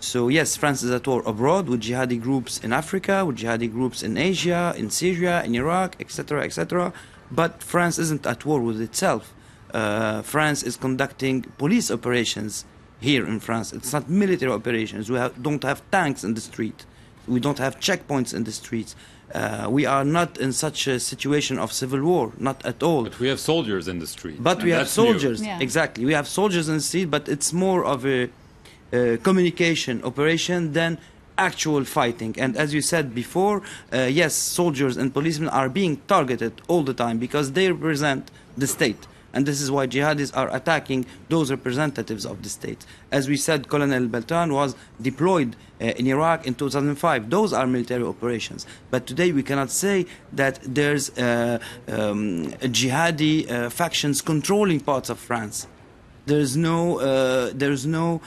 So yes, France is at war abroad with jihadi groups in Africa, with jihadi groups in Asia, in Syria, in Iraq, etc., etc. But France isn't at war with itself. France is conducting police operations here in France. It's not military operations. We don't have tanks in the street. We don't have checkpoints in the streets. We are not in such a situation of civil war, not at all. But we have soldiers in the street. But we have soldiers, yeah. exactly. We have soldiers in the street, but it's more of a communication operation than actual fighting. And as you said before, yes, soldiers and policemen are being targeted all the time because they represent the state. And this is why jihadis are attacking those representatives of the state. As we said, Colonel Beltran was deployed in Iraq in 2005. Those are military operations. But today we cannot say that there's jihadi factions controlling parts of France. There's no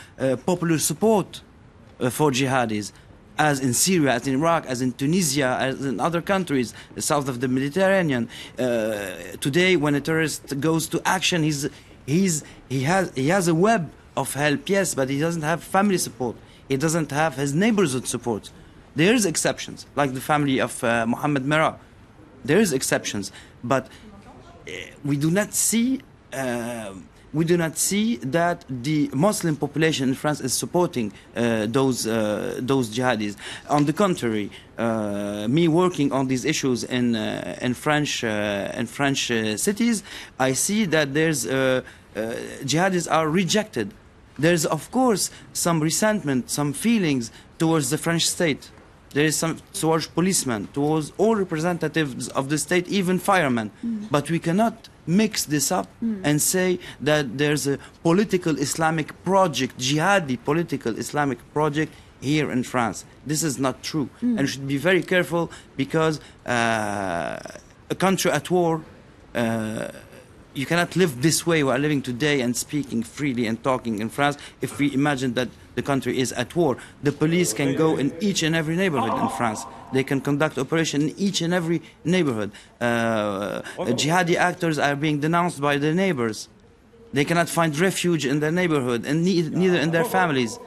popular support for jihadis, as in Syria, as in Iraq, as in Tunisia, as in other countries south of the Mediterranean. Today, when a terrorist goes to action, he has a web of help, yes, but he doesn't have family support. He doesn't have his neighborhood support. There is exceptions, like the family of Mohammed Merah. There is exceptions, but we do not see. We do not see that the Muslim population in France is supporting those jihadis. On the contrary, me working on these issues in French cities, I see that there's jihadis are rejected. There's of course some resentment, some feelings towards the French state. There is some towards policemen, towards all representatives of the state, even firemen. But we cannot mix this up and say that there's a political Islamic project, jihadi political Islamic project here in France. This is not true. And we should be very careful because a country at war, you cannot live this way we are living today and speaking freely and talking in France if we imagine that the country is at war. The police can go in each and every neighborhood in France. They can conduct operation in each and every neighborhood. Jihadi actors are being denounced by their neighbors. They cannot find refuge in their neighborhood and neither in their families.